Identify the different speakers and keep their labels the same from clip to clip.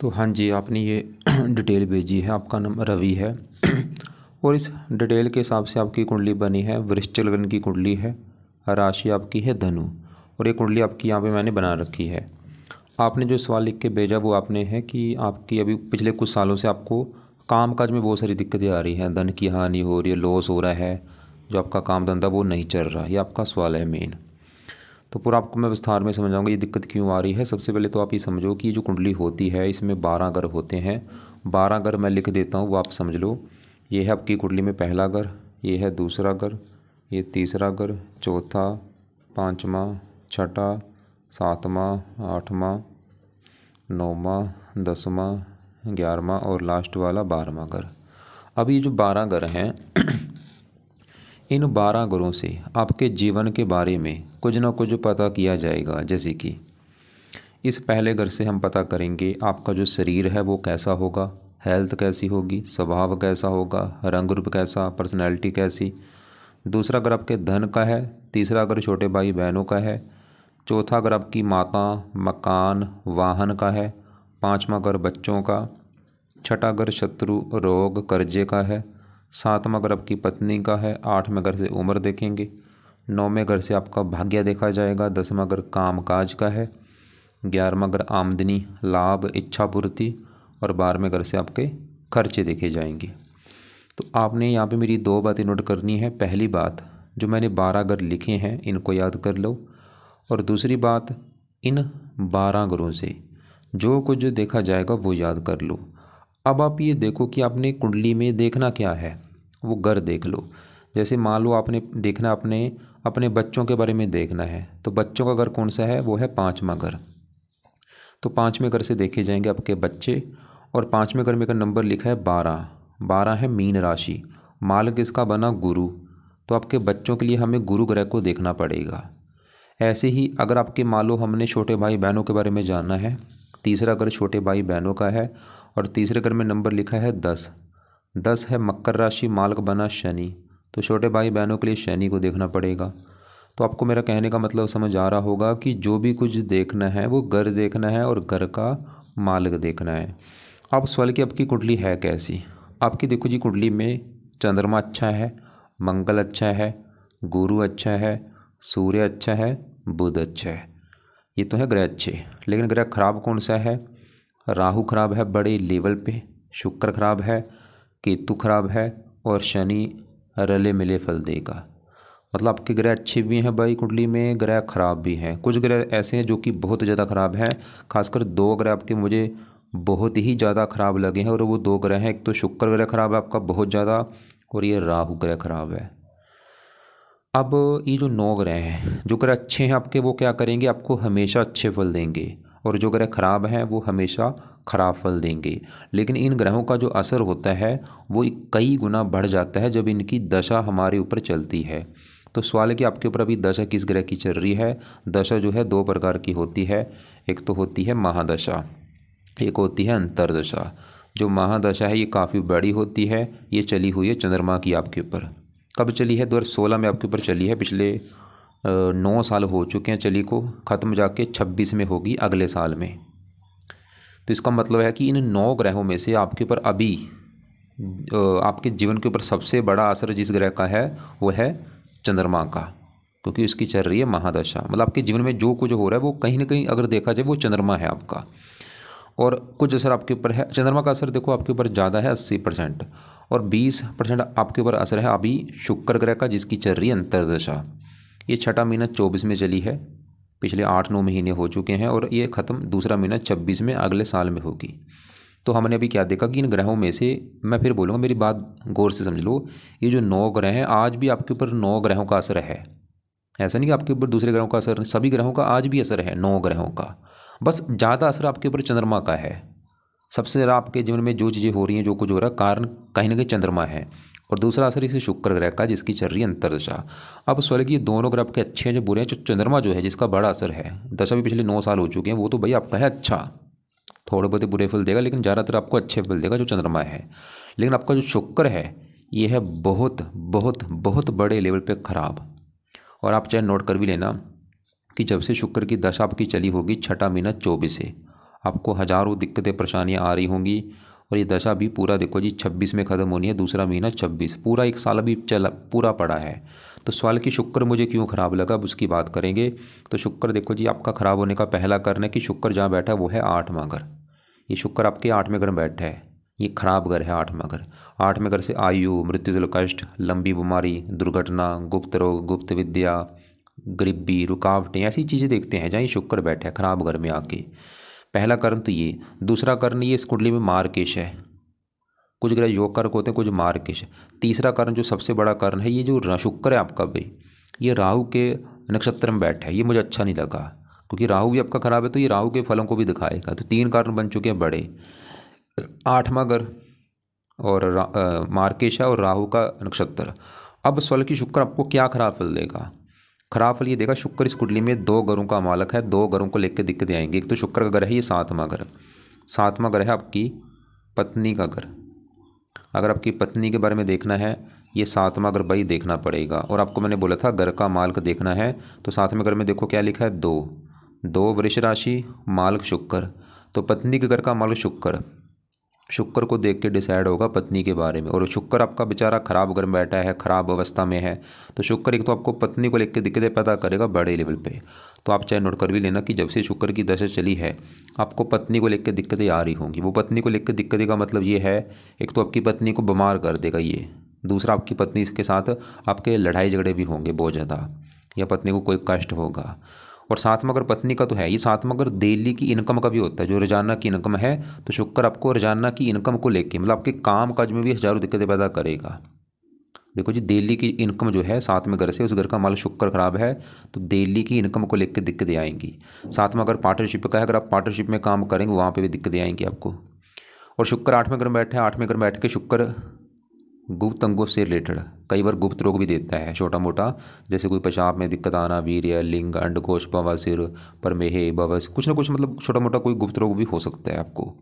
Speaker 1: तो हाँ जी, आपने ये डिटेल भेजी है। आपका नाम रवि है और इस डिटेल के हिसाब से आपकी कुंडली बनी है। वृश्चिक लग्न की कुंडली है, राशि आपकी है धनु और ये कुंडली आपकी यहाँ पे मैंने बना रखी है। आपने जो सवाल लिख के भेजा वो आपने है कि आपकी अभी पिछले कुछ सालों से आपको काम काज में बहुत सारी दिक्कतें आ रही हैं, धन की हानि हो रही है, लॉस हो रहा है, जो आपका काम धंधा वो नहीं चल रहा, ये आपका सवाल है मेन। तो पूरा आपको मैं विस्तार में समझाऊंगा ये दिक्कत क्यों आ रही है। सबसे पहले तो आप ये समझो कि ये जो कुंडली होती है इसमें 12 घर होते हैं। 12 घर मैं लिख देता हूँ, वो आप समझ लो। ये है आपकी कुंडली में पहला घर, ये है दूसरा घर, ये तीसरा घर, चौथा, पाँचवा, छठा, सातवां, आठवां, नौवां, 10वां, 11वां और लास्ट वाला 12वां घर। अब ये जो 12 घर हैं इन 12 घरों से आपके जीवन के बारे में कुछ ना कुछ पता किया जाएगा। जैसे कि इस पहले घर से हम पता करेंगे आपका जो शरीर है वो कैसा होगा, हेल्थ कैसी होगी, स्वभाव कैसा होगा, रंग रूप कैसा, पर्सनैलिटी कैसी। दूसरा घर आपके धन का है, तीसरा घर छोटे भाई बहनों का है, चौथा घर आपकी माता, मकान, वाहन का है, पाँचवां घर बच्चों का, छठा घर शत्रु, रोग, कर्जे का है, सातवां घर आपकी पत्नी का है, आठवें घर से उम्र देखेंगे, नौवें घर से आपका भाग्य देखा जाएगा, 10वां घर काम काज का है, 11वां घर आमदनी, लाभ, इच्छा पूर्ति और 12वें घर से आपके खर्चे देखे जाएंगे। तो आपने यहाँ पे मेरी 2 बातें नोट करनी है। पहली बात, जो मैंने 12 घर लिखे हैं इनको याद कर लो, और दूसरी बात, इन 12 घरों से जो कुछ देखा जाएगा वो याद कर लो। अब आप ये देखो कि आपने कुंडली में देखना क्या है, वो घर देख लो। जैसे मान लो आपने देखना अपने बच्चों के बारे में देखना है, तो बच्चों का घर कौन सा है, वो है 5वां घर। तो 5वें घर से देखे जाएंगे आपके बच्चे, और 5वें घर में का नंबर लिखा है 12। 12 है मीन राशि, माल किसका बना, गुरु। तो आपके बच्चों के लिए हमें गुरु ग्रह को देखना पड़ेगा। ऐसे ही अगर आपके मान लो हमने छोटे भाई बहनों के बारे में जानना है, तीसरा घर छोटे भाई बहनों का है और तीसरे घर में नंबर लिखा है 10। 10 है मकर राशि, माल का बना शनि। तो छोटे भाई बहनों के लिए शनि को देखना पड़ेगा। तो आपको मेरा कहने का मतलब समझ आ रहा होगा कि जो भी कुछ देखना है वो घर देखना है और घर का मालिक देखना है। अब सवाल की आपकी कुंडली है कैसी। आपकी देखो जी, कुंडली में चंद्रमा अच्छा है, मंगल अच्छा है, गुरु अच्छा है, सूर्य अच्छा है, बुध अच्छा है। ये तो है ग्रह अच्छे, लेकिन ग्रह खराब कौन सा है, राहु खराब है बड़े लेवल पे, शुक्र खराब है, केतु खराब है और शनि रले मिले फल देगा। मतलब आपके ग्रह अच्छे भी हैं भाई कुंडली में, ग्रह खराब भी हैं। कुछ ग्रह ऐसे हैं जो कि बहुत ज़्यादा खराब हैं। खासकर 2 ग्रह आपके मुझे बहुत ही ज़्यादा खराब लगे हैं, और वो 2 ग्रह हैं। एक तो शुक्र ग्रह खराब है आपका बहुत ज़्यादा, और ये राहु ग्रह खराब है। अब ये जो 9 ग्रह हैं, जो ग्रह अच्छे हैं आपके वो क्या करेंगे, आपको हमेशा अच्छे फल देंगे, और जो ग्रह खराब हैं वो हमेशा खराब फल देंगे। लेकिन इन ग्रहों का जो असर होता है वो कई गुना बढ़ जाता है जब इनकी दशा हमारे ऊपर चलती है। तो सवाल है कि आपके ऊपर अभी दशा किस ग्रह की चल रही है। दशा जो है 2 प्रकार की होती है, एक तो होती है महादशा, एक होती है अंतरदशा। जो महादशा है ये काफ़ी बड़ी होती है, ये चली हुई है चंद्रमा की आपके ऊपर। कब चली है, 2016 में आपके ऊपर चली है। पिछले 9 साल हो चुके हैं चली को, ख़त्म जाके 26 में होगी अगले साल में। तो इसका मतलब है कि इन 9 ग्रहों में से आपके ऊपर अभी आपके जीवन के ऊपर सबसे बड़ा असर जिस ग्रह का है वो है चंद्रमा का, क्योंकि उसकी चल रही है महादशा। मतलब आपके जीवन में जो कुछ हो रहा है वो कहीं ना कहीं अगर देखा जाए वो चंद्रमा है आपका, और कुछ असर आपके ऊपर है। चंद्रमा का असर देखो आपके ऊपर ज़्यादा है 80%, और 20% आपके ऊपर असर है अभी शुक्र ग्रह का, जिसकी चल रही है अंतरदशा। ये छठा महीना 24 में चली है, पिछले 8-9 महीने हो चुके हैं, और ये ख़त्म दूसरा महीना 26 में अगले साल में होगी। तो हमने अभी क्या देखा कि इन ग्रहों में से, मैं फिर बोलूँगा मेरी बात गौर से समझ लो, ये जो 9 ग्रह हैं आज भी आपके ऊपर 9 ग्रहों का असर है। ऐसा नहीं कि आपके ऊपर दूसरे ग्रहों का असर नहीं, सभी ग्रहों का आज भी असर है, 9 ग्रहों का। बस ज़्यादा असर आपके ऊपर चंद्रमा का है। सबसे ज़्यादा आपके जीवन में जो चीज़ें हो रही हैं, जो कुछ हो रहा है, कारण कहीं ना कहीं चंद्रमा है, और दूसरा असर इसे शुक्र ग्रह का, जिसकी चल रही है अंतरदशा। अब सवाल कि ये दोनों ग्रह आपके अच्छे हैं जो बुरे हैं। जो चंद्रमा जो है जिसका बड़ा असर है, दशा भी पिछले 9 साल हो चुके हैं, वो तो भाई आपका है अच्छा, थोड़े बहुत बुरे फल देगा लेकिन ज़्यादातर आपको अच्छे फल देगा जो चंद्रमा है। लेकिन आपका जो शुक्र है ये है बहुत बहुत बहुत बड़े लेवल पे ख़राब। और आप चाहे नोट कर भी लेना कि जब से शुक्र की दशा आपकी चली होगी, छठा महीना 24 से आपको हज़ारों दिक्कतें परेशानियाँ आ रही होंगी। और ये दशा भी पूरा देखो जी 26 में ख़त्म होनी है, दूसरा महीना 26, पूरा एक साल अभी चला पूरा पड़ा है। तो सवाल कि शुक्र मुझे क्यों ख़राब लगा, अब उसकी बात करेंगे। तो शुक्र देखो जी आपका ख़राब होने का पहला कारण है कि शुक्र जहाँ बैठा है वो है 8वां घर। ये शुक्र आपके 8वें घर में बैठा है, ये खराब घर है 8वां घर। 8वें घर से आयु, मृत्यु, कष्ट, लंबी बीमारी, दुर्घटना, गुप्त रोग, गुप्त विद्या, गरीबी, रुकावटें, ऐसी चीज़ें देखते हैं जहाँ ये शुक्र बैठा है खराब घर में आके। पहला कारण तो ये। दूसरा कारण ये इस कुंडली में मार्केश है, कुछ ग्रह योग कारक होते हैं, कुछ मार्केश। तीसरा कारण जो सबसे बड़ा कारण है, ये जो शुक्र है आपका भाई, ये राहु के नक्षत्र में बैठा है। ये मुझे अच्छा नहीं लगा क्योंकि राहु भी आपका खराब है, तो ये राहु के फलों को भी दिखाएगा। तो 3 कारण बन चुके हैं बड़े, 8वां घर और मार्केश है और राहु का नक्षत्र। अब सवाल कि शुक्र आपको क्या खराब फल देगा। खराब फल ये देगा, शुक्र इस कुंडली में 2 घरों का मालक है, 2 घरों को लेकर दिक्कतें आएंगी। एक तो शुक्र का घर है ये 7वां घर, 7वां घर है आपकी पत्नी का घर। अगर आपकी पत्नी के बारे में देखना है, ये 7वां घर भाई देखना पड़ेगा। और आपको मैंने बोला था घर का मालक देखना है, तो 7वें घर में देखो क्या लिखा है, 2 वृष राशि, मालक शुक्र। तो पत्नी के घर का मालक शुक्र, शुक्र को देख के डिसाइड होगा पत्नी के बारे में। और शुक्र आपका बेचारा खराब घर में बैठा है, खराब अवस्था में है, तो शुक्र एक तो आपको पत्नी को लेकर दिक्कतें पैदा करेगा बड़े लेवल पे। तो आप चाहे नोट कर भी लेना कि जब से शुक्र की दशा चली है, आपको पत्नी को लेकर दिक्कतें आ रही होंगी। वो पत्नी को लेकर दिक्कतें का मतलब ये है, एक तो आपकी पत्नी को बीमार कर देगा ये, दूसरा आपकी पत्नी के साथ आपके लड़ाई झगड़े भी होंगे बहुत ज़्यादा, या पत्नी को कोई कष्ट होगा। और 7वां घर पत्नी का तो है, ये 7वां घर डेली की इनकम का भी होता है, जो रोजाना की इनकम है। तो शुक्र आपको रोजाना की इनकम को लेके मतलब आपके काम काज में भी हजारों दिक्कतें पैदा करेगा। देखो जी डेली की इनकम जो है 7वें घर से, उस घर का माल शुक्र खराब है, तो डेली की इनकम को लेकर दिक्कतें आएंगी। 7वां घर पार्टनरशिप का है, अगर आप पार्टनरशिप में काम करेंगे वहाँ पर भी दिक्कतें आएंगी आपको। और शुक्र 8वें घर में बैठे हैं, 8वें घर में बैठ के शुक्र गुप्त अंगों से रिलेटेड कई बार गुप्त रोग भी देता है छोटा मोटा, जैसे कोई पेशाब में दिक्कत आना, वीर्य, लिंग, अंडकोश, बवासीर, प्रमेह, बवस, कुछ ना कुछ मतलब छोटा मोटा कोई गुप्त रोग भी हो सकता है आपको।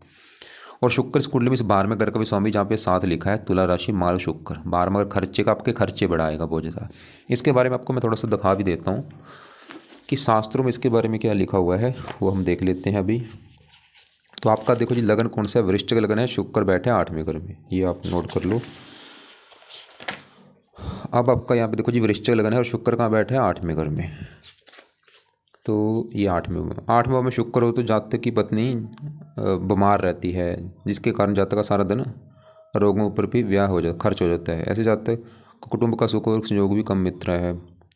Speaker 1: और शुक्र इस कुंडली में इस 12वें घर का भी स्वामी, जहाँ पे 7 लिखा है, तुला राशि, माल शुक्र। 12वां घर खर्चे का, आपके खर्चे बढ़ाएगा बहुत ज़्यादा। इसके बारे में आपको मैं थोड़ा सा दिखा भी देता हूँ कि शास्त्रों में इसके बारे में क्या लिखा हुआ है, वो हम देख लेते हैं अभी। तो आपका देखो जी लगन कौन सा है, वृश्चिक लगन है, शुक्र बैठे 8वें घर में, ये आप नोट कर लो। अब आपका यहाँ पे देखो जी वृश्चिक लगन है और शुक्र कहाँ बैठे हैं, 8वें घर में। तो ये 8वें में शुक्र हो तो जातक की पत्नी बीमार रहती है, जिसके कारण जातक का सारा दिन रोगों पर भी व्याह हो जाता, खर्च हो जाता है। ऐसे जातक को कुटुंब का सुख और संयोग भी कम मित्र है।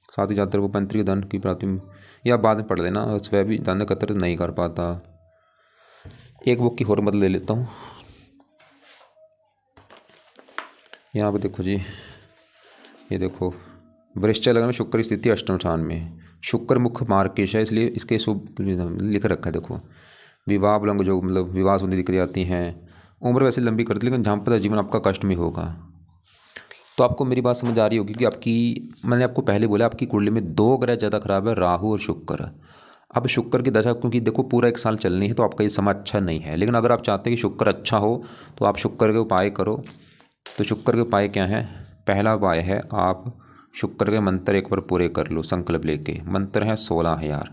Speaker 1: साथ ही जातक को पैतृक धन की प्राप्ति, या बाद में पढ़ लेना, स्वयं भी धन एकत्र नहीं कर पाता। एक बुक की और मदद ले लेता हूँ। यहाँ पे देखो जी, ये देखो वृश्चिक लगन में शुक्र की स्थिति अष्टम स्थान में, शुक्र मुख्य मार्केश है, इसलिए इसके शुभ लिख रखा है। देखो विवाह विलंब जो मतलब विवाह संबंधी दिक्कतें आती हैं, उम्र वैसे लंबी करती है लेकिन जहाँ पर जीवन आपका कष्ट में होगा। तो आपको मेरी बात समझ आ रही होगी कि आपकी, मैंने आपको पहले बोला आपकी कुंडली में 2 ग्रह ज़्यादा खराब है, राहु और शुक्र। अब शुक्र की दशा क्योंकि देखो पूरा 1 साल चलनी है, तो आपका ये समय अच्छा नहीं है। लेकिन अगर आप चाहते हैं कि शुक्र अच्छा हो, तो आप शुक्र के उपाय करो। तो शुक्र के उपाय क्या हैं, पहला उपाय है आप शुक्र के मंत्र एक बार पूरे कर लो संकल्प लेके। मंत्र है 16,000।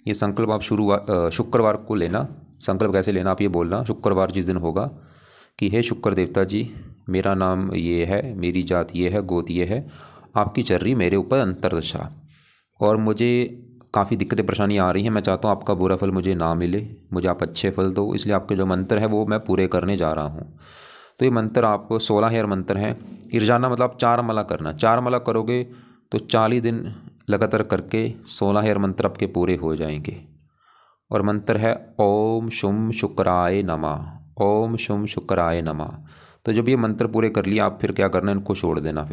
Speaker 1: ये संकल्प आप शुक्रवार को लेना। संकल्प कैसे लेना, आप ये बोलना शुक्रवार जिस दिन होगा कि हे शुक्र देवता जी, मेरा नाम ये है, मेरी जात ये है, गोत ये है, आपकी चल रही मेरे ऊपर अंतरदशा और मुझे काफ़ी दिक्कतें परेशानी आ रही हैं। मैं चाहता हूँ आपका बुरा फल मुझे ना मिले, मुझे आप अच्छे फल दो, इसलिए आपके जो मंत्र है वो मैं पूरे करने जा रहा हूँ। तो ये मंत्र आप 16,000 मंत्र हैं। रोजाना मतलब आप 4 माला करना, 4 माला करोगे तो 40 दिन लगातार करके 16,000 मंत्र आपके पूरे हो जाएंगे। और मंत्र है ओम शुम शुक्राय नमः, ओम शुम शुक्राय नमः। तो जब ये मंत्र पूरे कर लिया, आप फिर क्या करना, इनको छोड़ देना।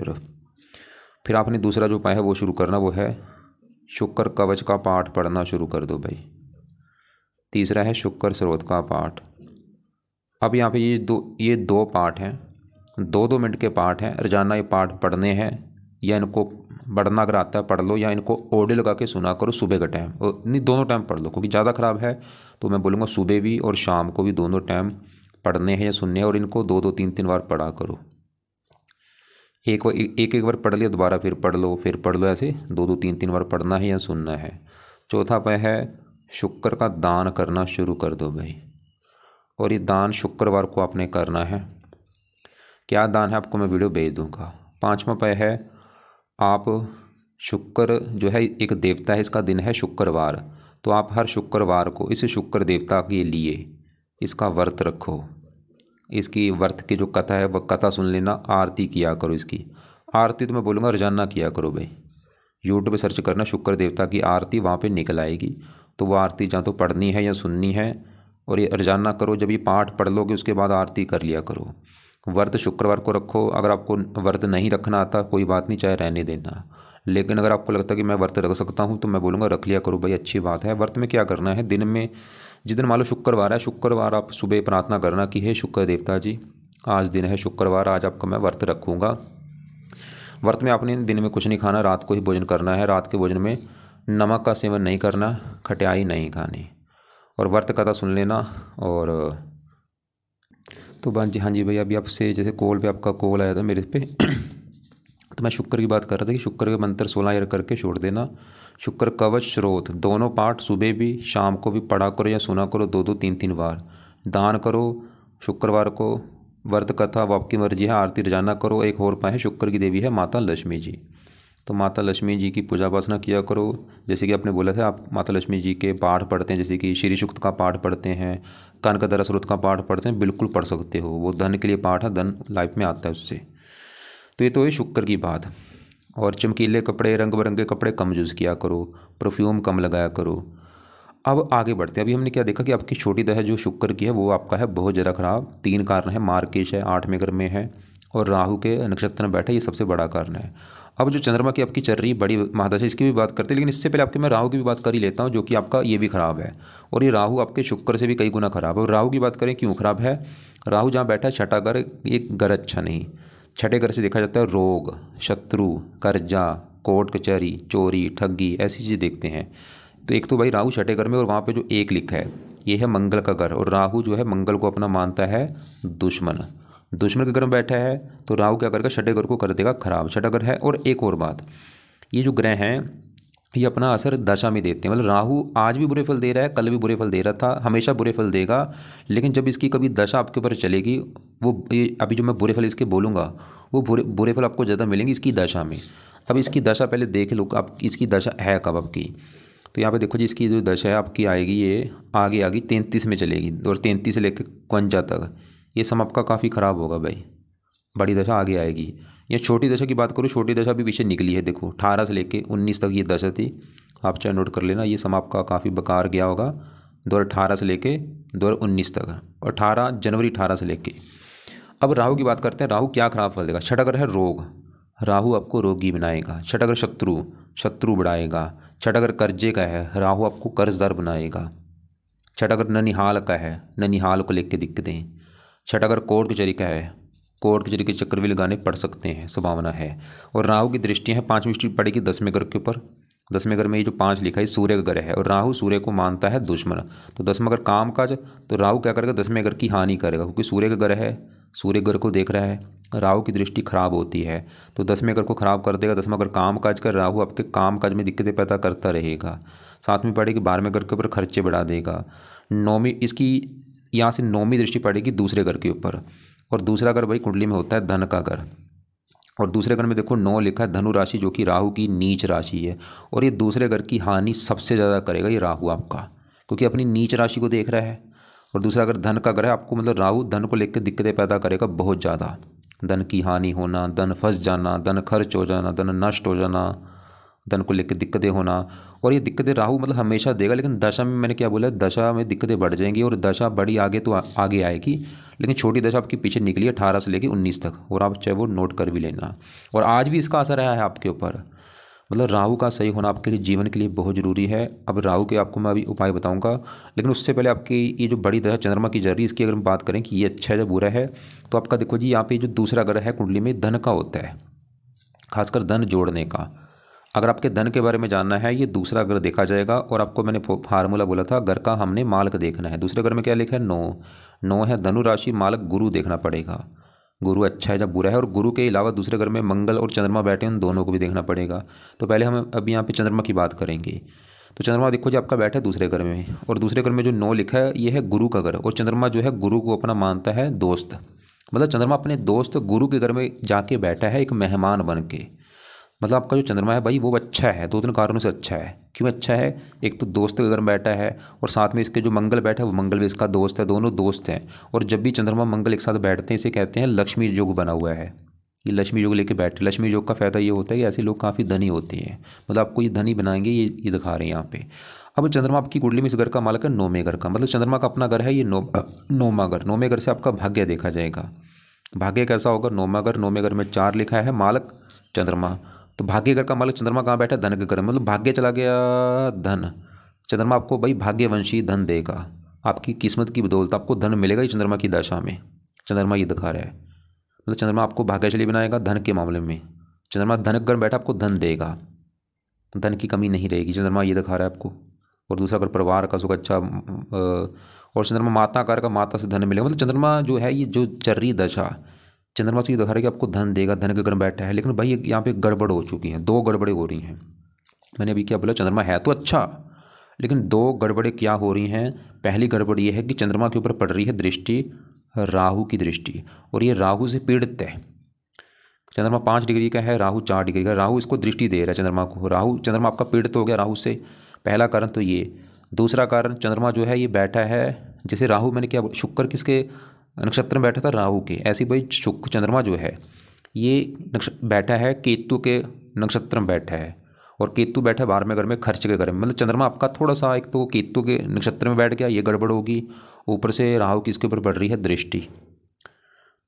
Speaker 1: फिर आपने दूसरा जो उपाय है वो शुरू करना, वो है शुक्र कवच का पाठ पढ़ना शुरू कर दो भाई। तीसरा है शुक्र स्रोत का पाठ। अब यहाँ पे ये दो पाठ हैं, 2-2 मिनट के पाठ हैं। रोजाना ये पाठ पढ़ने हैं, या इनको पढ़ना अगर आता है पढ़ लो, या इनको ऑडियो लगा के सुना करो सुबह का टाइम, नहीं दोनों टाइम पढ़ लो। क्योंकि ज़्यादा ख़राब है तो मैं बोलूँगा सुबह भी और शाम को भी दोनों टाइम पढ़ने हैं या सुनने हैं। और इनको 2-2 3-3 बार पढ़ा करो। एक बार पढ़ लिया दोबारा फिर पढ़ लो, ऐसे 2-2 3-3 बार पढ़ना है या सुनना है। चौथा उपाय है शुक्र का दान करना शुरू कर दो भाई। और ये दान शुक्रवार को आपने करना है। क्या दान है आपको मैं वीडियो भेज दूंगा। 5वां पे है, आप शुक्र जो है एक देवता है, इसका दिन है शुक्रवार, तो आप हर शुक्रवार को इस शुक्र देवता के लिए इसका व्रत रखो। इसकी व्रत की जो कथा है वह कथा सुन लेना, आरती किया करो। इसकी आरती तो मैं बोलूँगा रोजाना किया करो भाई। यूट्यूब पे सर्च करना शुक्र देवता की आरती, वहाँ पे निकल आएगी। तो वो आरती जहाँ तो पढ़नी है या सुननी है, और ये रोजाना करो। जब ये पाठ पढ़ लोगे उसके बाद आरती कर लिया करो। व्रत शुक्रवार को रखो। अगर आपको व्रत नहीं रखना आता कोई बात नहीं, चाहे रहने देना। लेकिन अगर आपको लगता है कि मैं व्रत रख सकता हूँ तो मैं बोलूँगा रख लिया करो भाई, अच्छी बात है। व्रत में क्या करना है, दिन में जिस दिन मान लो शुक्रवार है, शुक्रवार आप सुबह प्रार्थना करना कि हे शुक्र देवता जी, आज दिन है शुक्रवार, आज आपका मैं व्रत रखूँगा। व्रत में आपने दिन में कुछ नहीं खाना, रात को ही भोजन करना है। रात के भोजन में नमक का सेवन नहीं करना, खटाई नहीं खानी, और व्रत कथा सुन लेना। और तो हाँ जी, हाँ जी भैया, अभी आपसे जैसे कॉल पे आपका कॉल आया था मेरे पे तो मैं शुक्र की बात कर रहा था कि शुक्र के मंत्र 16 ईयर करके छोड़ देना। शुक्र कवच स्रोत दोनों पाठ सुबह भी शाम को भी पढ़ा करो या सुना करो, 2-2 3-3 बार। दान करो शुक्रवार को। व्रत कथा वो आपकी मर्जी है, आरती रोजाना करो। एक और पाए है, शुक्र की देवी है माता लक्ष्मी जी, तो माता लक्ष्मी जी की पूजा उपासना किया करो। जैसे कि आपने बोला था आप माता लक्ष्मी जी के पाठ पढ़ते हैं, जैसे कि श्री सूक्त का पाठ पढ़ते हैं, कनकधरा स्रोत का पाठ पढ़ते हैं, बिल्कुल पढ़ सकते हो। वो धन के लिए पाठ है, धन लाइफ में आता है उससे। तो ये तो है शुक्र की बात। और चमकीले कपड़े, रंग बिरंगे कपड़े कम यूज़ किया करो, परफ्यूम कम लगाया करो। अब आगे बढ़ते हैं। अभी हमने क्या देखा कि आपकी छोटी दशा जो शुक्र की है वो आपका है बहुत ज़्यादा खराब। 3 कारण है, मार्केश है, 8वें घर में है, और राहु के नक्षत्र में बैठा, ये सबसे बड़ा कारण है। अब जो चंद्रमा की आपकी चल रही बड़ी महादशा, इसकी भी बात करते हैं, लेकिन इससे पहले आपके मैं राहु की भी बात कर ही लेता हूँ, जो कि आपका ये भी खराब है। और ये राहु आपके शुक्र से भी कई गुना खराब है। और राहु की बात करें क्यों खराब है, राहु जहाँ बैठा है छठा घर, एक घर अच्छा नहीं। छठे घर से देखा जाता है रोग, शत्रु, कर्जा, कोर्ट कचहरी, चोरी, ठगी, ऐसी चीज़ें देखते हैं। तो एक तो भाई राहु छठे घर में, और वहाँ पे जो 1 लिखा है ये है मंगल का घर, और राहु जो है मंगल को अपना मानता है दुश्मन। दुश्मन के घर में बैठा है तो राहु क्या करेगा, छठे घर को कर देगा खराब, छठा घर है। और एक और बात, ये जो ग्रह हैं ये अपना असर दशा में देते हैं। मतलब राहु आज भी बुरे फल दे रहा है, कल भी बुरे फल दे रहा था, हमेशा बुरे फल देगा। लेकिन जब इसकी कभी दशा आपके ऊपर चलेगी, वो अभी जो मैं बुरे फल इसके बोलूँगा वो बुरे फल आपको ज़्यादा मिलेंगे इसकी दशा में। अब इसकी दशा पहले देख लो आप, इसकी दशा है कब आपकी। तो यहाँ पे देखो जी, इसकी जो दशा है आपकी आएगी, ये आगे आगे 33 में चलेगी, और 33 से लेकर 51 तक ये समय आपका काफ़ी ख़राब होगा भाई। बड़ी दशा आगे आएगी। ये छोटी दशा की बात करूँ, छोटी दशा भी पीछे निकली है, देखो 18 से लेके 19 तक ये दशा थी। आप चाहे नोट कर लेना, ये समय आपका काफ़ी बेकार गया होगा 2018 से लेके 2019 तक, 18 जनवरी 18 से लेके। अब राहु की बात करते हैं, राहु क्या खराब फल देगा। छठा घर है रोग, राहु आपको रोगी बनाएगा। छठा घर शत्रु बढ़ाएगा। छठा घर कर्जे का है, राहु आपको कर्जदार बनाएगा। छठा घर ननिहाल का है, ननिहाल को लेकर दिक्कतें। छठा घर कोर्ट कचहरी का है, कोर्ट कचहरी के चक्कर भी लगाने पड़ सकते हैं, संभावना है। और राहु की दृष्टि है, 5वीं दृष्टि पड़ेगी 10वें घर के ऊपर। 10वें घर में ये जो 5 लिखा है सूर्य का घर है, और राहु सूर्य को मानता है दुश्मन। तो 10वां घर काम काज, तो राहु क्या करेगा, 10वें घर की हानि करेगा, क्योंकि सूर्य का घर है, सूर्य घर को देख रहा है। राहु की दृष्टि खराब होती है तो 10वें घर को खराब कर देगा। 10वां घर काम काज कर, राहु आपके काम काज में दिक्कतें पैदा करता रहेगा। 7वीं पड़ेगी 12वें घर के ऊपर, खर्चे बढ़ा देगा। 9वीं इसकी यहाँ से 9वीं दृष्टि पड़ेगी दूसरे घर के ऊपर, और दूसरा घर भाई कुंडली में होता है धन का घर। और दूसरे घर में देखो 9 लिखा है, धनु राशि, जो कि राहु की नीच राशि है। और ये दूसरे घर की हानि सबसे ज़्यादा करेगा ये राहु आपका, क्योंकि अपनी नीच राशि को देख रहा है। और दूसरा अगर धन का घर है आपको, मतलब राहु धन को लेकर दिक्कतें पैदा करेगा बहुत ज़्यादा। धन की हानि होना, धन फंस जाना, धन खर्च हो जाना, धन नष्ट हो जाना, धन को लेकर दिक्कतें होना। और ये दिक्कतें राहु मतलब हमेशा देगा, लेकिन दशा में मैंने क्या बोला, दशा में दिक्कतें बढ़ जाएंगी। और दशा बड़ी आगे तो आगे आएगी, लेकिन छोटी दशा आपकी पीछे निकली है 18 से लेकर 19 तक, और आप चाहे वो नोट कर भी लेना। और आज भी इसका असर आया है आपके ऊपर, मतलब राहु का सही होना आपके लिए जीवन के लिए बहुत ज़रूरी है। अब राहु के आपको मैं अभी उपाय बताऊंगा, लेकिन उससे पहले आपकी ये जो बड़ी दशा चंद्रमा की जर्नी, इसकी अगर हम बात करें कि ये अच्छा है या बुरा है, तो आपका देखो जी, यहाँ पे जो दूसरा ग्रह है कुंडली में धन का होता है, खासकर धन जोड़ने का। अगर आपके धन के बारे में जानना है, ये दूसरा घर देखा जाएगा। और आपको मैंने फार्मूला बोला था, घर का हमने मालक देखना है। दूसरे घर में क्या लिखा है, 9 है धनु राशि, मालक गुरु देखना पड़ेगा, गुरु अच्छा है या बुरा है। और गुरु के अलावा दूसरे घर में मंगल और चंद्रमा बैठे हैं, उन दोनों को भी देखना पड़ेगा। तो पहले हम अब यहाँ पे चंद्रमा की बात करेंगे। तो चंद्रमा देखो जी आपका बैठा है दूसरे घर में, और दूसरे घर में जो 9 लिखा है ये है गुरु का घर, और चंद्रमा जो है गुरु को अपना मानता है दोस्त। मतलब चंद्रमा अपने दोस्त गुरु के घर में जाके बैठा है एक मेहमान बन के। मतलब आपका जो चंद्रमा है भाई वो अच्छा है, 2-3 कारणों से अच्छा है। क्यों अच्छा है? एक तो दोस्त के घर में बैठा है, और साथ में इसके जो मंगल बैठा है वो मंगल भी इसका दोस्त है, दोनों दोस्त हैं। और जब भी चंद्रमा मंगल एक साथ बैठते हैं इसे कहते हैं लक्ष्मी योग बना हुआ है। ये लक्ष्मी योग लेके बैठे। लक्ष्मी योग का फ़ायदा ये होता है कि ऐसे लोग काफ़ी धनी होते हैं, मतलब आपको ये धनी बनाएंगे, ये दिखा रहे हैं यहाँ पे। अब चंद्रमा आपकी कुंडली में इस घर का मालिक है 9वें घर का, मतलब चंद्रमा का अपना घर है ये 9वां घर। 9वें घर से आपका भाग्य देखा जाएगा। भाग्य कैसा होगा? 9वां घर, 9वें घर में 4 लिखा है, मालक चंद्रमा। तो भाग्य घर का मालिक चंद्रमा कहाँ बैठा है? धन के घर में, मतलब भाग्य चला गया धन। चंद्रमा आपको भाई भाग्यवंशी धन देगा, आपकी किस्मत की बदौलत आपको धन मिलेगा। ये चंद्रमा की दशा में चंद्रमा ये दिखा रहा है, मतलब चंद्रमा आपको भाग्यशाली बनाएगा धन के मामले में। चंद्रमा धन के घर बैठा आपको धन देगा, धन की कमी नहीं रहेगी, चंद्रमा ये दिखा रहा है आपको। और दूसरा अगर परिवार का सुख अच्छा, और चंद्रमा माता कार का, माता से धन मिलेगा। मतलब चंद्रमा जो है ये जो चल रही दशा, चंद्रमा से ये दिखा रहा है कि आपको धन देगा, धन के घर बैठा है। लेकिन भाई यहाँ पे गड़बड़ हो चुकी हैं, 2 गड़बड़े हो रही हैं। मैंने अभी क्या बोला? चंद्रमा है तो अच्छा, लेकिन 2 गड़बड़े क्या हो रही हैं? पहली गड़बड़ ये है कि चंद्रमा के ऊपर पड़ रही है दृष्टि, राहु की दृष्टि, और ये राहु से पीड़ित है। चंद्रमा 5 डिग्री का है, राहु 4 डिग्री का। राहु इसको दृष्टि दे रहा है चंद्रमा को। राहु, चंद्रमा आपका पीड़ित हो गया राहु से, पहला कारण तो ये। दूसरा कारण, चंद्रमा जो है ये बैठा है, जैसे राहु, मैंने क्या, शुक्र किसके नक्षत्र में बैठा था? राहु के। ऐसे भाई शुक्र चंद्रमा जो है ये बैठा है केतु के नक्षत्र में बैठा है, और केतु बैठा है 12वें घर में, खर्च के घर में। मतलब चंद्रमा आपका थोड़ा सा, एक तो केतु के नक्षत्र में बैठ गया, ये गड़बड़ होगी। ऊपर से राहु किसके ऊपर पड़ रही है? दृष्टि।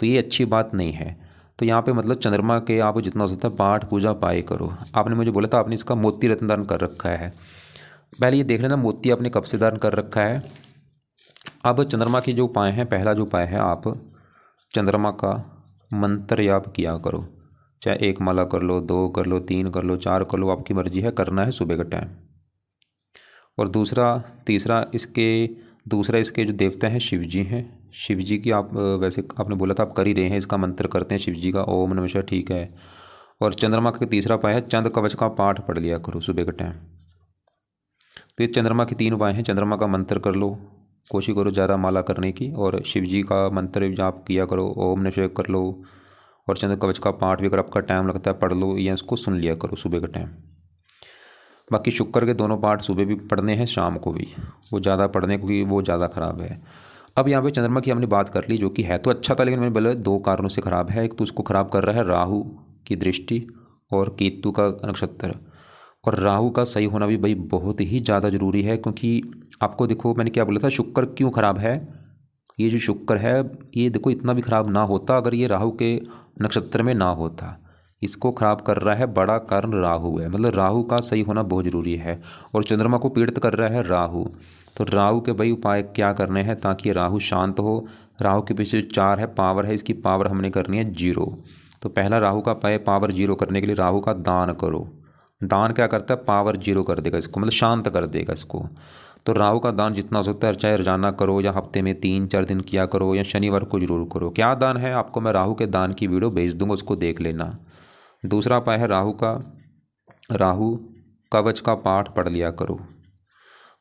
Speaker 1: तो ये अच्छी बात नहीं है। तो यहाँ पे मतलब चंद्रमा के आप जितना हो सकता है पाठ पूजा पाए करो। आपने मुझे बोला था आपने इसका मोती रत्न धारण कर रखा है, पहले ये देख लेना मोती आपने कब से धारण कर रखा है। अब चंद्रमा के जो उपाय हैं, पहला जो उपाय है, आप चंद्रमा का मंत्र जाप किया करो। चाहे 1 माला कर लो, 2 कर लो, 3 कर लो, 4 कर लो, आपकी मर्जी है, करना है सुबह का टाइम। और तीसरा इसके जो देवता हैं शिव जी हैं। शिव जी की आप वैसे आपने बोला था आप कर ही रहे हैं, इसका मंत्र करते हैं शिव जी का, ओम नमः शिवाय, ठीक है। और चंद्रमा का तीसरा उपाय है चंद्र कवच का पाठ पढ़ लिया करो सुबह के टाइम। तो ये चंद्रमा के 3 उपाय हैं। चंद्रमा का मंत्र कर लो, कोशिश करो ज़्यादा माला करने की, और शिव जी का मंत्र जाप किया करो, ओम नमः शिवाय कर लो, और चंद्र कवच का पाठ भी अगर आपका टाइम लगता है पढ़ लो, या इसको सुन लिया करो सुबह के टाइम। बाकी शुक्र के दोनों पाठ सुबह भी पढ़ने हैं, शाम को भी, वो ज़्यादा पढ़ने क्योंकि वो ज़्यादा ख़राब है। अब यहाँ पे चंद्रमा की हमने बात कर ली, जो कि है तो अच्छा था, लेकिन मैंने बोला 2 कारणों से ख़राब है। एक तो उसको ख़राब कर रहा है राहु की दृष्टि और केतु का नक्षत्र। और राहु का सही होना भी भाई बहुत ही ज़्यादा ज़रूरी है, क्योंकि आपको देखो मैंने क्या बोला था, शुक्र क्यों ख़राब है? ये जो शुक्र है ये देखो इतना भी ख़राब ना होता अगर ये राहु के नक्षत्र में ना होता। इसको ख़राब कर रहा है, बड़ा कारण राहु है। मतलब राहु का सही होना बहुत ज़रूरी है। और चंद्रमा को पीड़ित कर रहा है राहु, तो राहु के भाई उपाय क्या करने हैं ताकि राहु शांत हो। राहु के पीछे 4 है, पावर है, इसकी पावर हमने करनी है 0। तो पहला राहु का पावर 0 करने के लिए राहु का दान करो। दान क्या करता है? पावर 0 कर देगा इसको, मतलब शांत कर देगा इसको। तो राहु का दान जितना हो सकता है, चाहे रोजाना करो या हफ्ते में 3-4 दिन किया करो, या शनिवार को जरूर करो। क्या दान है? आपको मैं राहु के दान की वीडियो भेज दूंगा, उसको देख लेना। दूसरा उपाय है राहु कवच का पाठ पढ़ लिया करो।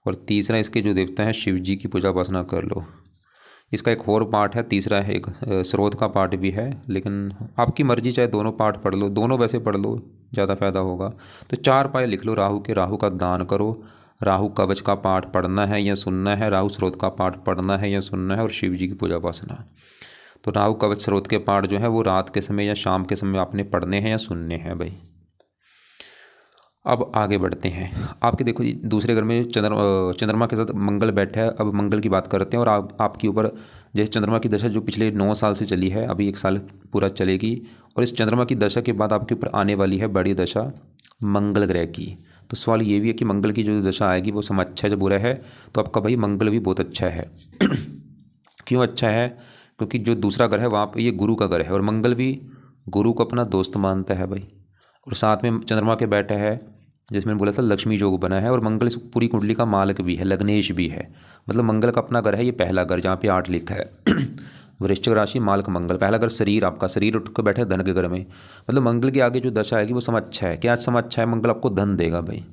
Speaker 1: और तीसरा इसके जो देवता हैं शिव जी की पूजा उपासना कर लो। इसका एक और पाठ है, तीसरा है एक स्रोत का पाठ भी है, लेकिन आपकी मर्जी, चाहे दोनों पाठ पढ़ लो, दोनों वैसे पढ़ लो ज़्यादा फायदा होगा। तो 4 उपाय लिख लो राहु के। राहु का दान करो, राहु कवच का पाठ पढ़ना है या सुनना है, राहु स्रोत का पाठ पढ़ना है या सुनना है, और शिव जी की पूजा उपासना। तो राहु कवच स्रोत के पाठ जो है वो रात के समय या शाम के समय आपने पढ़ने हैं या सुनने हैं भाई। अब आगे बढ़ते हैं। आपके देखो जी दूसरे घर में चंद्रमा के साथ मंगल बैठा है। अब मंगल की बात करते हैं। और आपके ऊपर जैसे चंद्रमा की दशा जो पिछले 9 साल से चली है, अभी 1 साल पूरा चलेगी। और इस चंद्रमा की दशा के बाद आपके ऊपर आने वाली है बड़ी दशा मंगल ग्रह की। तो सवाल ये भी है कि मंगल की जो दशा आएगी वो समय अच्छा है या बुरा है? तो आपका भाई मंगल भी बहुत अच्छा है। क्यों अच्छा है? क्योंकि जो दूसरा ग्रह है वहाँ पर ये गुरु का ग्रह है, और मंगल भी गुरु को अपना दोस्त मानता है भाई। और साथ में चंद्रमा के बैठा है, जैसे मैंने बोला था लक्ष्मी योग बना है, और मंगल इस पूरी कुंडली का मालक भी है, लग्नेश भी है। मतलब मंगल का अपना घर है, ये पहला घर जहाँ पे 8 लिखा है। वृश्चिक राशि, मालक मंगल, पहला घर शरीर, आपका शरीर उठ कर बैठा है धन के घर में। मतलब मंगल के आगे जो दशा आएगी वो समय अच्छा है। क्या समय अच्छा है? मंगल आपको धन देगा भाई।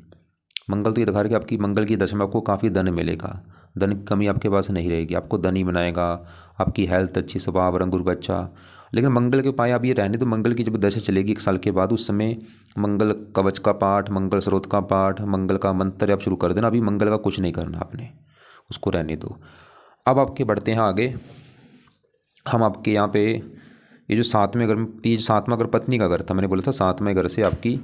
Speaker 1: मंगल तो ये दिखा रहा है कि आपकी मंगल की दशा में आपको काफ़ी धन मिलेगा, धन की कमी आपके पास नहीं रहेगी, आपको धन ही बनाएगा, आपकी हेल्थ अच्छी, स्वभाव रंग रूप अच्छा। लेकिन मंगल के उपाय आप ये रहने तो मंगल की जब दशा चलेगी 1 साल के बाद, उस समय मंगल कवच का पाठ, मंगल स्रोत का पाठ, मंगल का मंत्र आप शुरू कर देना। अभी मंगल का कुछ नहीं करना आपने, उसको रहने दो। अब आपके बढ़ते हैं आगे। हम आपके यहाँ पे ये जो 7वें घर में, ये 7वां घर पत्नी का घर था, मैंने बोला था 7वें घर से आपकी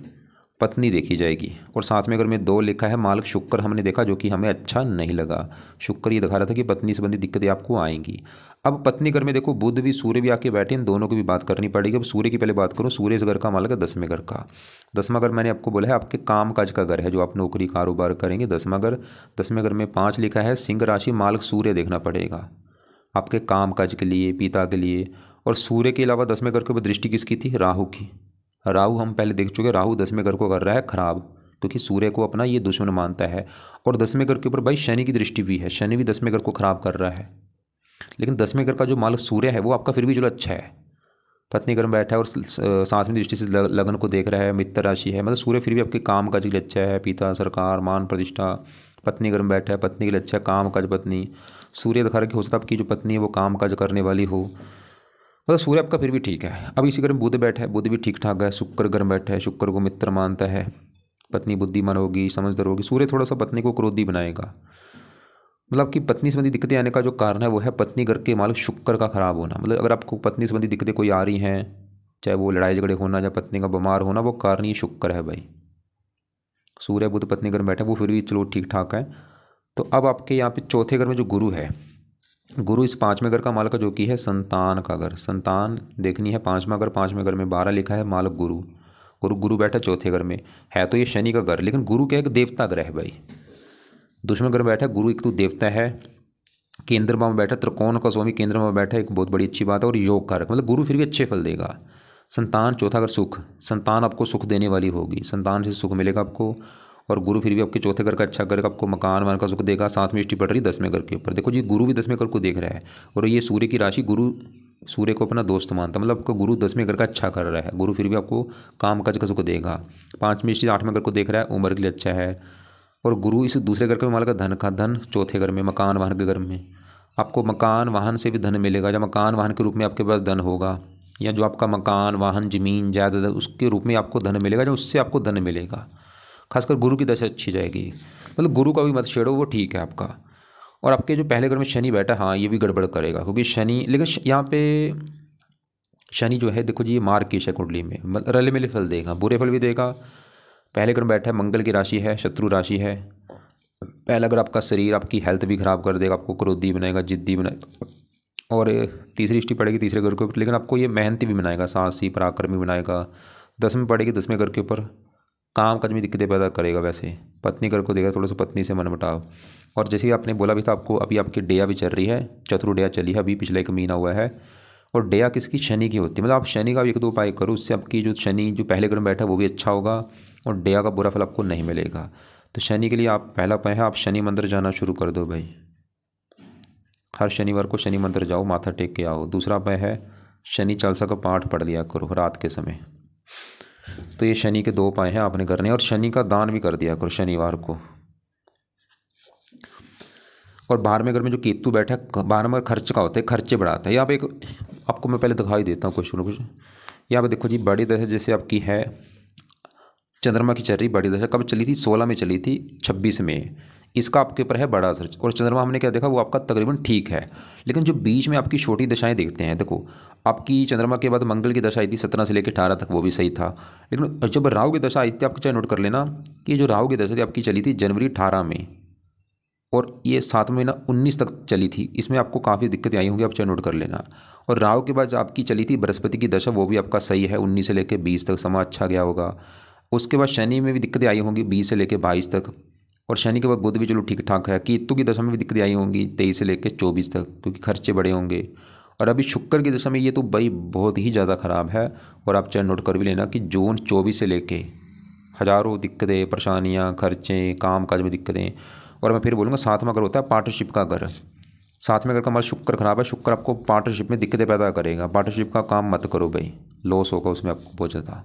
Speaker 1: पत्नी देखी जाएगी। और 7वें घर में 2 लिखा है, मालक शुक्र हमने देखा, जो कि हमें अच्छा नहीं लगा। शुक्र ये दिखा रहा था कि पत्नी संबंधी दिक्कतें आपको आएंगी। अब पत्नी घर में देखो बुध भी सूर्य भी आके बैठे, इन दोनों की भी बात करनी पड़ेगी। अब सूर्य की पहले बात करूँ, सूर्य इस घर का मालक है 10वें घर का। 10वां घर मैंने आपको बोला है आपके काम काज का घर है, जो आप नौकरी कारोबार करेंगे। 10वां घर, 10वें घर में 5 लिखा है, सिंह राशि, मालक सूर्य देखना पड़ेगा आपके काम काज के लिए, पिता के लिए। और सूर्य के अलावा 10वें घर के ऊपर दृष्टि किसकी थी? राहु की। राहु हम पहले देख चुके, राहु 10वें घर को कर रहा है खराब, क्योंकि सूर्य को अपना ये दुश्मन मानता है। और 10वें घर के ऊपर भाई शनि की दृष्टि भी है, शनि भी 10वें घर को खराब कर रहा है। लेकिन 10वें घर का जो मालक सूर्य है वो आपका फिर भी चलो अच्छा है, पत्नी घर में बैठा है और 7वीं दृष्टि से लगन को देख रहा है, मित्र राशि है, मतलब सूर्य फिर भी आपके काम काज के लिए अच्छा है, पिता, सरकार, मान प्रतिष्ठा। पत्नी घर में बैठा है, पत्नी के लिए अच्छा, काम काज पत्नी। सूर्य दिखा रहा है कि हो सकता है आपकी जो पत्नी है वो काम काज करने वाली हो, मतलब सूर्य आपका फिर भी ठीक है। अब इसी घर में बुध बैठा है, बुध भी ठीक ठाक है। शुक्र घर में बैठा है, शुक्र को मित्र मानता है, पत्नी बुद्धिमान होगी, समझदार होगी। सूर्य थोड़ा सा पत्नी को क्रोधी बनाएगा, मतलब कि पत्नी संबंधी दिक्कतें आने का जो कारण है वो है पत्नी घर के मालिक शुक्र का खराब होना। मतलब अगर आपको पत्नी संबंधी दिक्कतें कोई आ रही हैं, चाहे वो लड़ाई झगड़े होना या पत्नी का बीमार होना, वो कारण ही शुक्र है भाई। सूर्य बुध पत्नी घर में बैठा है, वो फिर भी चलो ठीक ठाक है। तो अब आपके यहाँ पे चौथे घर में जो गुरु है, गुरु इस 5वें घर का मालक जो कि है संतान का घर, संतान देखनी है। 5वां घर, 5वें घर में 12 लिखा है, मालक गुरु। गुरु बैठा चौथे घर में है, तो ये शनि का घर, लेकिन गुरु क्या है? देवता ग्रह है भाई। दुश्मन घर में बैठा गुरु, एक तो देवता है, केंद्र में बैठा, त्रिकोण का स्वामी केंद्र में बैठा, एक बहुत बड़ी अच्छी बात है। और योग कारक, मतलब गुरु फिर भी अच्छे फल देगा। संतान चौथा घर सुख, संतान आपको सुख देने वाली होगी, संतान से सुख मिलेगा आपको। और गुरु फिर भी आपके चौथे घर का अच्छा करेगा, आपको मकान वन का सुख देगा। 7वीं दृष्टि पड़ रही 10वें घर के ऊपर, देखो जी गुरु भी 10वें घर को देख रहा है। और ये सूर्य की राशि, गुरु सूर्य को अपना दोस्त मानता, मतलब आपको गुरु 10वें घर का अच्छा कर रहा है। गुरु फिर भी आपको काम काज का सुख देगा। 5वीं दृष्टि 8वें घर को देख रहा है, उम्र के लिए अच्छा है। और गुरु इस दूसरे घर का मालक का धन चौथे घर में, मकान वाहन के घर में, आपको मकान वाहन से भी धन मिलेगा। जब मकान वाहन के रूप में आपके पास धन होगा, या जो आपका मकान वाहन जमीन जायदाद उसके रूप में आपको धन मिलेगा, जो उससे आपको धन मिलेगा। खासकर गुरु की दशा अच्छी जाएगी, मतलब गुरु का भी मत छेड़ो, वो ठीक है आपका। और आपके जो पहले घर में शनि बैठा, हाँ ये भी गड़बड़ करेगा, क्योंकि शनि, लेकिन यहाँ पे शनि जो है देखो जी ये मार्गशीर्ष है कुंडली में, मतलब रले मिले फल देगा, बुरे फल भी देगा। पहले घर में बैठा है, मंगल की राशि है, शत्रु राशि है। पहला घर आपका शरीर, आपकी हेल्थ भी खराब कर देगा, आपको क्रोधी बनाएगा, जिद्दी बनाएगा। और तीसरी दृष्टि पड़ेगी तीसरे घर के ऊपर, लेकिन आपको ये मेहनती भी बनाएगा, साहसी पराक्रमी बनाएगा। 10वें पड़ेगी 10वें घर के ऊपर, काम काज में दिक्कतें पैदा करेगा। वैसे पत्नी घर को देगा, थोड़ा सा पत्नी से मनमुटाव। और जैसे आपने बोला भी था आपको, अभी आपकी डेया भी चल रही है, चतुर्डेया चली है अभी, पिछला 1 महीना हुआ है। और डेया किसकी? शनि की होती है। मतलब आप शनि का भी 1-2 उपाय करो, उससे आपकी जो शनि जो पहले घर में बैठा है वो भी अच्छा होगा, और डेया का बुरा फल आपको नहीं मिलेगा। तो शनि के लिए आप पहला उपाय है, आप शनि मंदिर जाना शुरू कर दो भाई। हर शनिवार को शनि मंदिर जाओ, माथा टेक के आओ। दूसरा उपाय है, शनि चालीसा का पाठ पढ़ लिया करो रात के समय। तो ये शनि के 2 उपाय हैं आपने करने, और शनि का दान भी कर दिया करो शनिवार को। और 12वें घर में जो केतु बैठा है, 12वां खर्च का होता है, खर्चे बढ़ाता है। यहाँ पे एक आपको मैं पहले दिखाई देता हूँ कुछ न कुछ। यहाँ पे देखो जी बड़ी दशा जैसे आपकी है, चंद्रमा की चल रही बड़ी दशा, कब चली थी? 16 में चली थी, 26 में। इसका आपके ऊपर है बड़ा असर। और चंद्रमा हमने क्या देखा, वो आपका तकरीबन ठीक है। लेकिन जो बीच में आपकी छोटी दशाएं देखते हैं, देखो आपकी चंद्रमा के बाद मंगल की दशा आई थी 17 से लेकर 18 तक, वो भी सही था। लेकिन जब राहु की दशा आई थी, आपको चाहे नोट कर लेना कि जो राहु की दशा थी आपकी चली थी जनवरी 18 में, और ये 7 महीना 19 तक चली थी। इसमें आपको काफ़ी दिक्कतें आई होंगी, आप चाहे नोट कर लेना। और राहु के बाद आपकी चली थी बृहस्पति की दशा, वो भी आपका सही है, 19 से लेकर 20 तक समय अच्छा गया होगा। उसके बाद शनि में भी दिक्कतें आई होंगी 20 से लेकर 22 तक। और शनि के बाद बुध भी चलो ठीक ठाक है। केतु की दशा में भी दिक्कतें आई होंगी 23 से लेकर 24 तक, क्योंकि खर्चे बड़े होंगे। और अभी शुक्र की दशा में ये तो भाई बहुत ही ज़्यादा ख़राब है। और आप चाहे नोट कर भी लेना कि जून 24 से लेके हज़ारों दिक्कतें, परेशानियाँ, खर्चे, काम काज में दिक्कतें। और मैं फिर बोलूँगा 7वां घर होता है पार्टनरशिप का घर। 7वें घर का हमारा शुक्र खराब है, शुक्र आपको पार्टनरशिप में दिक्कतें पैदा करेगा। पार्टनरशिप का काम मत करो भाई, लॉस होगा उसमें आपको बहुत ज़्यादा।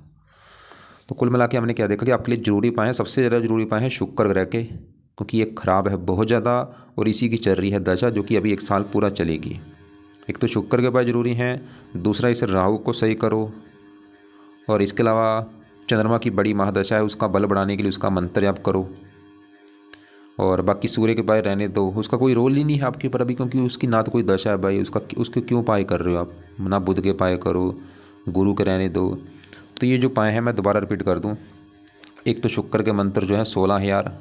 Speaker 1: तो कुल मिला के हमने क्या देखा कि आपके लिए जरूरी पाए हैं, सबसे ज़्यादा जरूरी पाए हैं शुक्र ग्रह के, क्योंकि ये ख़राब है बहुत ज़्यादा और इसी की चल रही है दशा, जो कि अभी 1 साल पूरा चलेगी। एक तो शुक्र के पाए जरूरी हैं, दूसरा इस राहु को सही करो, और इसके अलावा चंद्रमा की बड़ी महादशा है, उसका बल बढ़ाने के लिए उसका मंत्र आप करो। और बाकी सूर्य के पाए रहने दो, उसका कोई रोल ही नहीं है आपके ऊपर अभी, क्योंकि उसकी ना तो कोई दशा है भाई, उसके क्यों पाए कर रहे हो आप, ना बुध के पाए करो, गुरु के रहने दो। तो ये जो पाए हैं मैं दोबारा रिपीट कर दूं, एक तो शुक्र के मंत्र जो है 16,000,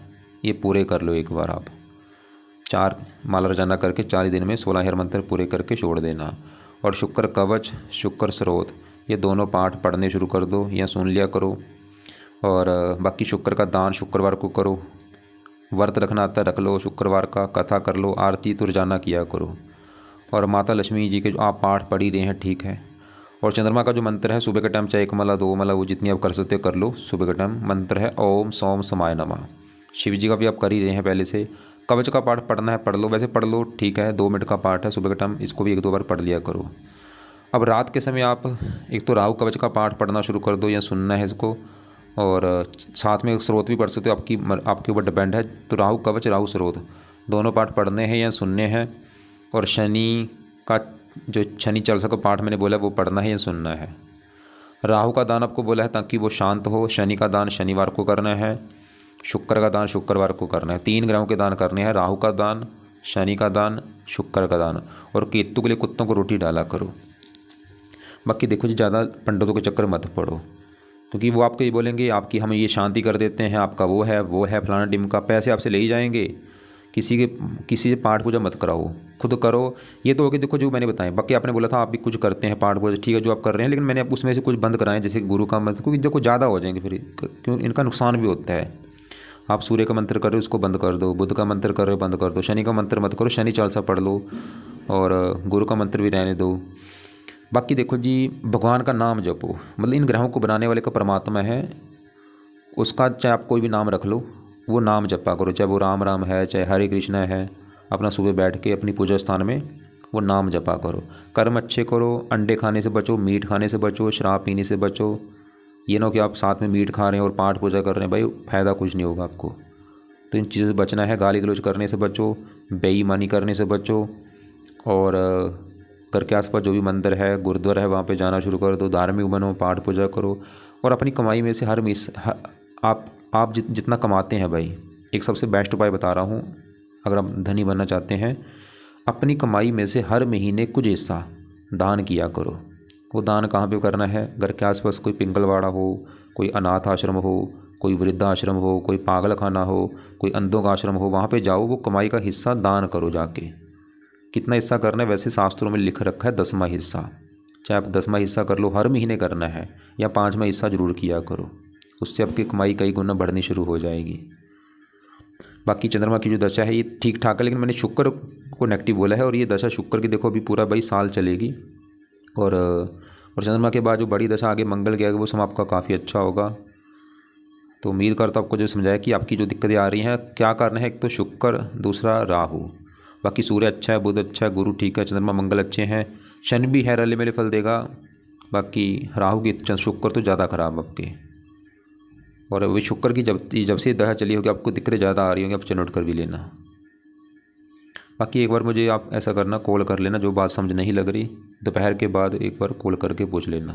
Speaker 1: ये पूरे कर लो एक बार आप, 4 माला रोजाना करके 40 दिन में 16,000 मंत्र पूरे करके छोड़ देना। और शुक्र कवच, शुक्र स्रोत, ये दोनों पाठ पढ़ने शुरू कर दो या सुन लिया करो। और बाकी शुक्र का दान शुक्रवार को करो, व्रत रखना आता रख लो, शुक्रवार का कथा कर लो, आरती तो रोजाना किया करो। और माता लक्ष्मी जी के जो आप पाठ पढ़ ही रहे हैं ठीक है। और चंद्रमा का जो मंत्र है सुबह के टाइम, चाहे 1 माला 2 माला, वो जितनी आप कर सकते हो कर लो। सुबह के टाइम मंत्र है ओम सोम समाय नमः। शिव जी का भी आप कर ही रहे हैं पहले से। कवच का पाठ पढ़ना है पढ़ लो, वैसे पढ़ लो ठीक है, 2 मिनट का पाठ है सुबह के टाइम, इसको भी 1-2 बार पढ़ लिया करो। अब रात के समय आप एक तो राहु कवच का पाठ पढ़ना शुरू कर दो या सुनना है इसको, और साथ में स्रोत भी पढ़ सकते हो, आपके ऊपर डिपेंड है। तो राहु कवच राहु स्रोत दोनों पाठ पढ़ने हैं या सुनने हैं। और शनि का जो शनि चालीसा का पाठ मैंने बोला वो पढ़ना है या सुनना है। राहु का दान आपको बोला है ताकि वो शांत हो, शनि का दान शनिवार को करना है, शुक्र का दान शुक्रवार को करना है। 3 ग्रहों के दान करने हैं, राहु का दान, शनि का दान, शुक्र का दान। और केतु के लिए कुत्तों को रोटी डाला करो। बाकी देखो जी, ज़्यादा पंडितों के चक्कर मत पड़ो, क्योंकि वो आपको ये बोलेंगे आपकी हम ये शांति कर देते हैं, आपका वो है फलाना टिमका, पैसे आपसे ले ही जाएंगे। किसी से पाठ पूजा मत कराओ, खुद करो। ये तो हो गया देखो जो मैंने बताया। बाकी आपने बोला था आप भी कुछ करते हैं पाठ पूजा, ठीक है जो आप कर रहे हैं, लेकिन मैंने उसमें से कुछ बंद कराएं, जैसे गुरु का मंत्र, क्योंकि देखो ज़्यादा हो जाएंगे फिर, क्यों इनका नुकसान भी होता है। आप सूर्य का मंत्र कर रहे हो उसको बंद कर दो, बुध का मंत्र कर रहे हो बंद कर दो, शनि का मंत्र मत करो, शनि चालीसा पढ़ लो, और गुरु का मंत्र भी रहने दो। बाकी देखो जी, भगवान का नाम जपो, मतलब इन ग्रहों को बनाने वाले का परमात्मा है, उसका चाहे आप कोई भी नाम रख लो, वो नाम जपा करो, चाहे वो राम राम है, चाहे हरे कृष्णा है। अपना सुबह बैठ के अपनी पूजा स्थान में वो नाम जपा करो। कर्म अच्छे करो, अंडे खाने से बचो, मीट खाने से बचो, शराब पीने से बचो। ये ना कि आप साथ में मीट खा रहे हैं और पाठ पूजा कर रहे हैं, भाई फ़ायदा कुछ नहीं होगा आपको। तो इन चीज़ों से बचना है। गाली गलौज करने से बचो, बेईमानी करने से बचो, और घर के आसपास जो भी मंदिर है गुरुद्वारा है वहाँ पे जाना शुरू कर दो, धार्मिक बनो, पाठ पूजा करो। और अपनी कमाई में से आप जितना कमाते हैं भाई, एक सबसे बेस्ट उपाय बता रहा हूँ, अगर आप धनी बनना चाहते हैं, अपनी कमाई में से हर महीने कुछ हिस्सा दान किया करो। वो दान कहाँ पे करना है? घर के आसपास कोई पिंगलवाड़ा हो, कोई अनाथ आश्रम हो, कोई वृद्धाश्रम हो, कोई पागल खाना हो, कोई अंधों का आश्रम हो, वहाँ पे जाओ, वो कमाई का हिस्सा दान करो जाके। कितना हिस्सा करना है? वैसे शास्त्रों में लिख रखा है 10वां हिस्सा। चाहे आप 10वां हिस्सा कर लो, हर महीने करना है, या 5वां हिस्सा जरूर किया करो। उससे आपकी कमाई कई गुना बढ़नी शुरू हो जाएगी। बाकी चंद्रमा की जो दशा है ये ठीक ठाक है, लेकिन मैंने शुक्र को नेगेटिव बोला है, और ये दशा शुक्र की देखो अभी पूरा 22 साल चलेगी। और चंद्रमा के बाद जो बड़ी दशा आगे मंगल की आएगी वो समय आपका काफ़ी अच्छा होगा। तो उम्मीद करता हूँ आपको जो समझाया कि आपकी जो दिक्कतें आ रही हैं क्या करना है। एक तो शुक्र, दूसरा राहु, बाकी सूर्य अच्छा है, बुध अच्छा है, गुरु ठीक है, चंद्रमा मंगल अच्छे हैं, शनि भी है रले मेले फल देगा। बाकी राहु की शुक्र तो ज़्यादा खराब आपके। और वही शुक्र की जब से दशा चली होगी आपको दिक्कतें ज़्यादा आ रही होंगी, आप चेक नोट कर भी लेना। बाकी एक बार मुझे आप ऐसा करना, कॉल कर लेना, जो बात समझ नहीं लग रही दोपहर के बाद एक बार कॉल करके पूछ लेना।